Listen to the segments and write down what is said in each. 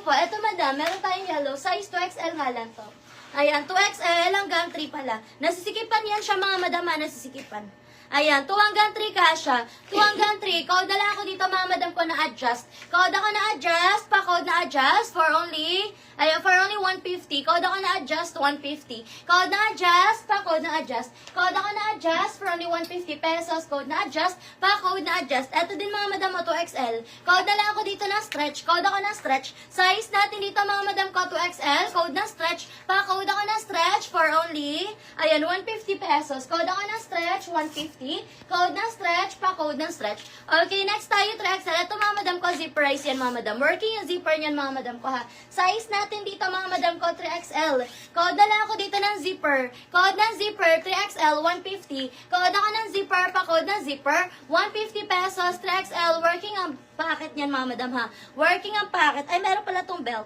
ko po, eto madam, meron tayong yellow, size 2XL nga lang to. Ayan, 2XL hanggang 3 pala. Nasisikipan yan siya mga madam, nasisikipan. Ayan, 2 hanggang 3 kasha. 2 hanggang 3. Code na lang ako dito, mga madam ko na adjust. Code ako na adjust, pa-code na adjust for only 150. Code ako na adjust, 150. Code na adjust, pa-code na adjust. Code ako na adjust for only 150 pesos. Code na adjust, pa-code na adjust. Ito din mga madam mo, 2XL. Code na lang ako dito na stretch. Code ako na stretch. Size natin dito, mga madam ko, 2XL. Code na stretch. Pa-code ako na stretch for only, 150 pesos. Code ako na stretch, 150. Code ng stretch, pa-code ng stretch. Okay, next tayo, 3XL. Ito mga madam ko, zipperize yan mga madam. Working yung zipper niyan mga madam ko ha. Size natin dito mga madam ko, 3XL. Code na lang ako dito ng zipper. Code ng zipper, 3XL, 150. Code ako ng zipper, pa-code ng zipper, 150 pesos, 3XL. Working ang packet niyan mga madam ha. Working ang packet. Ay, meron pala tong belt.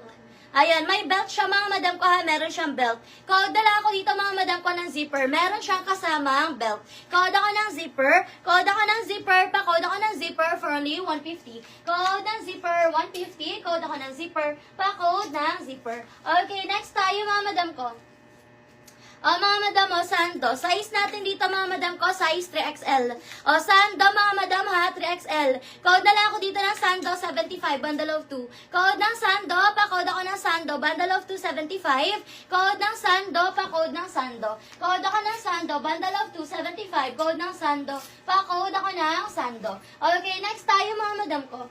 Ayan, may belt siya mga madam ko ha, meron siyang belt. Code na ako dito mga madam ko ng zipper, meron siyang kasamang belt. Code ako ng zipper, pa-code ako ng zipper for only 150. Code ng zipper, 150, code ako ng zipper, pa-code ng zipper. Okay, next tayo mga madam ko. Mga madam, sando. Size natin dito, mga madam ko, size 3XL. Sando, mga madam, ha, 3XL. Code na lang ako dito ng sando, 75, bundle of 2. Code ng sando, pa-code ako ng sando, bundle of 2, 75. Code ng sando, pa-code ng sando. Code ako ng sando, bundle of 2, 75. Code ng sando, pa-code ako ng sando. Okay, next tayo, mga madam ko.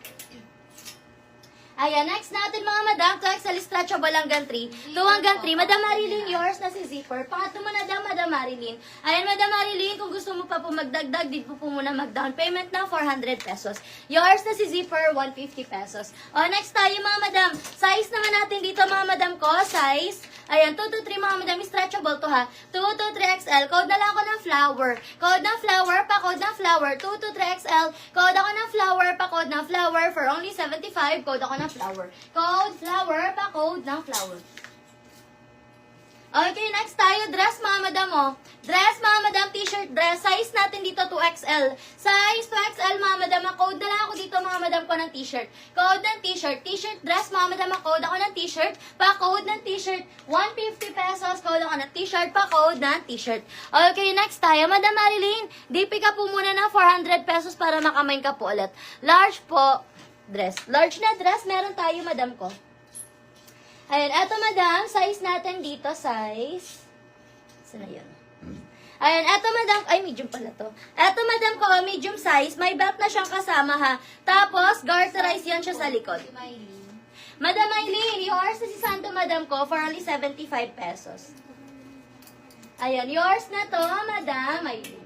Ayan, next natin mga madam, 2XL stretchable hanggang 3. 2 hanggang 3. Madam Marilyn, yours na si zipper. Pangatlo mo na daw, Madam Marilyn. Ayan, Madam Marilyn, kung gusto mo pa po magdagdag, di po muna mag-down payment ng 400 pesos. Yours na si zipper, 150 pesos. Next tayo mga madam. Size naman natin dito mga madam ko, size, ayan, 2 to 3 mga madam, stretchable to ha. 2 to 3XL. Code na lang ako ng flower. Code ng flower, pa-code ng flower. 2 to 3XL. Code ako ng flower, pa-code ng flower for only 75. Code ako ng flower. Code flower, pa-code ng flower. Okay, next tayo, dress mga madam Dress mga madam, t-shirt dress. Size natin dito 2XL. Size 2XL mga madam. Code na lang ako dito mga madam ko ng t-shirt. Code ng t-shirt. T-shirt dress mga madam. Code ako ng t-shirt. Pa-code ng t-shirt. 150 pesos. Code ako ng t-shirt. Pa-code ng t-shirt. Okay, next tayo. Madam Marilyn, DP ka po muna ng 400 pesos para makamain ka po ulit. Large po. Dress. Large na dress, meron tayo, madam ko. Ayan, eto madam, size natin dito, size. Saan na yun? Ayan, eto madam, ay medium pala to. Eto madam ko, medium size, may belt na siyang kasama ha. Tapos, garterize yan siya sa likod. Madam Eileen, yours na si Santo madam ko for only 75 pesos. Ayan, yours na to, madam Eileen.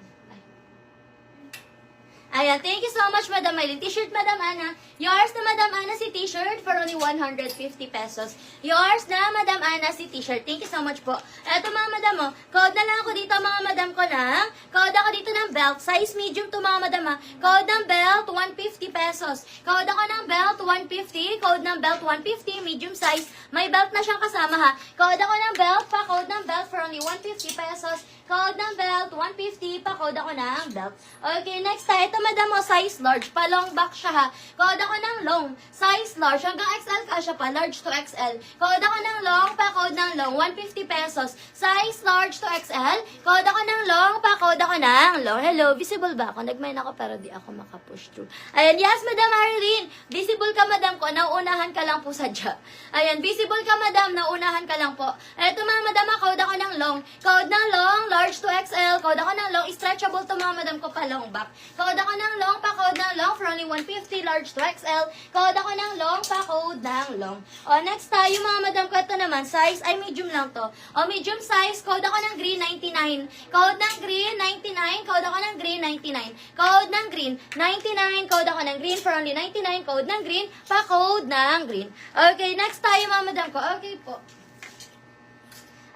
Ayan, thank you so much, Madam Eileen. T-shirt, Madam Ana. Yours na, Madam Ana, si t-shirt for only 150 pesos. Yours na, Madam Ana, si t-shirt. Thank you so much po. Eto, mga madam, code na lang ako dito, mga madam ko na. Code ako dito ng belt. Size medium to, mga madam, Code ng belt, 150 pesos. Code ako ng belt, 150. Code ng belt, 150. Medium size. May belt na siyang kasama, ha. Code ako ng belt, pa-code ng belt for only 150 pesos. Code ng belt, 150. Pa-code ako ng belt. Okay, next tayo. Ito, madam size large. Pa-long back siya, ha. Code ako ng long. Size large. Hanggang XL ka siya pa. Large to XL. Code ako ng long. Pa-code ng long. 150 pesos. Size large to XL. Code ako ng long. Pa-code ako ng long. Hello, visible ba ako? Nagmain ako pero di ako makapush through. Ayan, yes, Madam Arlene. Visible ka, madam ko. Nauunahan ka lang po sadya. Ayan, visible ka, madam. Nauunahan ka lang po. Eto, mga madam, code ako ng long. Code ng long. Large to XL. Code ako ng long. Stretchable to, mga madam ko pa long back. Code ako ng long, pa-code ng long for only 150, large to XL. Code ako ng long, pa-code ng long. Next tayo mga madam ko, ito naman, size, ay medium lang to. Medium size, code ako ng green, 99. Code ng green, 99. Code ako ng green, 99. Code ng green, 99. Code ako ng green for only 99. Code ng green, pa-code ng green. Okay, next tayo mga madam ko. Okay po.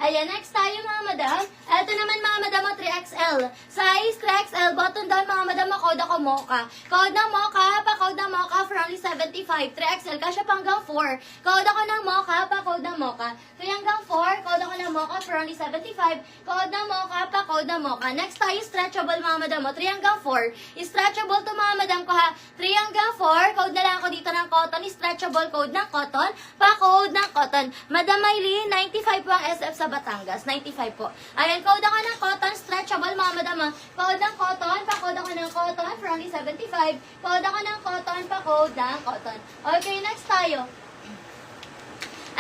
Ayan, next tayo mga madam. Ito naman mga madam, 3XL. Size 3XL, button down mga madam, code ako mocha. Code ng mocha, pa-code ng mocha for only 75. 3XL, kasya pa hanggang 4. Code ako ng mocha, pa-code ng mocha. 3 hanggang 4, code ako ng mocha for only 75. Code ng mocha, pa-code code na mocha. Next tayo, stretchable mga madam mo. 3 hanggang 4. Stretchable to mga madam ko ha. 3 hanggang 4. Code na lang ako dito ng cotton. Stretchable code ng cotton. Pa-code ng cotton. Madam Maylene, 95 po ang SF sa Batangas. 95 po. Ayan, code ako ng cotton. Stretchable mga madam mo. Code ng cotton. Pa-code ako ng cotton for only 75. Code ako ng cotton. Pa-code ng cotton. Okay, next tayo.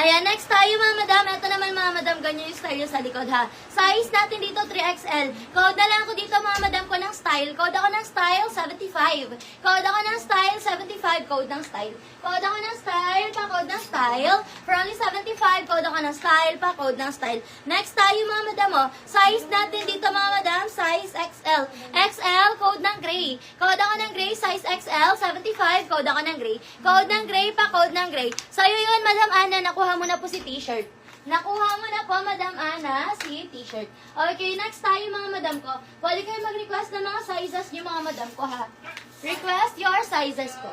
Ayan, next tayo mga madam. Ito naman mga madam, ganyan yung style sa likod ha. Size natin dito 3XL. Code na lang ako dito mga madam ko ng style. Code ako ng style 75. Code ako ng style 75. Code ng style. Code ako ng style, pa-code ng style. For only 75, code ako ng style, pa-code ng style. Next tayo mga madam mo. Size natin dito mga madam, size XL. XL, code ng gray. Code ako ng gray, size XL, 75. Code ako ng gray. Code ng gray, pa-code ng gray. Sa'yo yun, Madam Ana, nakuha mo na po si t-shirt. Nakuha mo na po, Madam Ana, si t-shirt. Okay, next tayo mga madam ko. Pwede kayo mag-request ng mga sizes niyo mga madam ko ha. Request your sizes ko.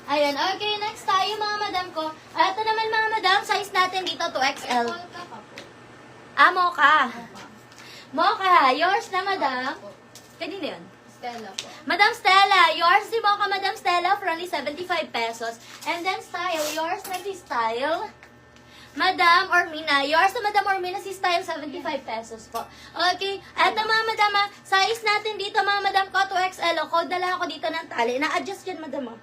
Ayan, okay, next tayo mga madam ko. Ito naman mga madam, size natin dito 2XL. Mocha. Mocha, yours na madam. Kanina yun? Stella po. Madam Stella, yours si Mocha, Madam Stella, for only 75 pesos. And then style, yours na si style. Madam Ormina, yours na Madam Ormina si style, 75 pesos po. Okay, eto mga madam, size natin dito mga madam ko, 2XL. Code na lang ako dito ng tali. Na-adjust yan madam mo.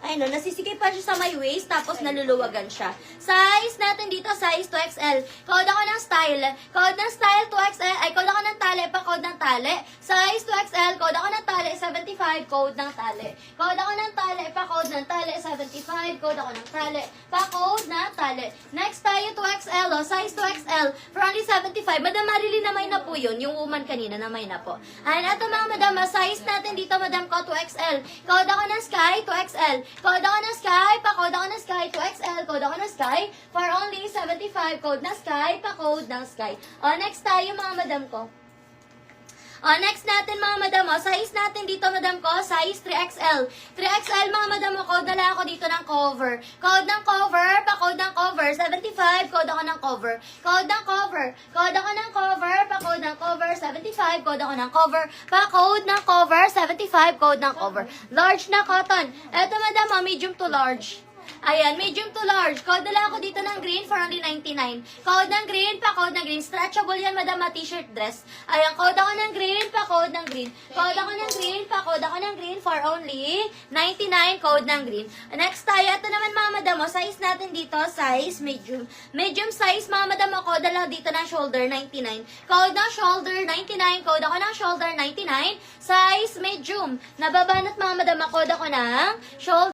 Ay no, nasisikip pa siya sa my waist, tapos naluluwagan siya. Size natin dito, size 2XL. Code ako ng style. Code ng style 2XL. Ay, code ako ng tali, pa-code ng tali. Size 2XL, code ako ng tali, 75, code ng tali. Code ako ng tali, pa-code ng tali, 75, code ako ng tali, pa-code ng tali. Next tayo, 2XL, size 2XL, for only 75. Madam Marilyn, namay na po yun. Yung woman kanina, namay na po. Ayan, ito mga madam, size natin dito, madam ko, 2XL. Code ako ng sky, 2XL. Code ako ng sky, pa-code ako ng sky, 2XL, code ako ng sky, for only 75, code na sky, pa-code ng sky. O, next tayo mga madam ko. O, next natin mga madam mo, size natin dito madam ko, size 3XL. 3XL mga madam mo, code na lang ako dito ng cover. Code ng cover, pa-code ng cover, 75, code ako ng cover. Code ng cover, code ako ng cover, pa-code ng cover, 75, code ako ng cover. Pa-code ng cover, 75, code ng cover. Large na cotton. Eto madam mo, medium to large. Ayan, medium to large. Code na lang ako dito ng green for only 99. Code ng green, pa-code ng green. Stretchable yan, madam, t-shirt dress. Ayan, code ako ng green, pa-code ng green. Code ako ng green, pa-code ako ng green for only 99, code ng green. Next tayo, ito naman mga madam, size natin dito, size medium. Medium size, mga madam, code na lang dito ng shoulder, 99. Code ng shoulder, 99. Code ako ng shoulder, 99. Size medium. Nababanat mga madam, code ako ng shoulder.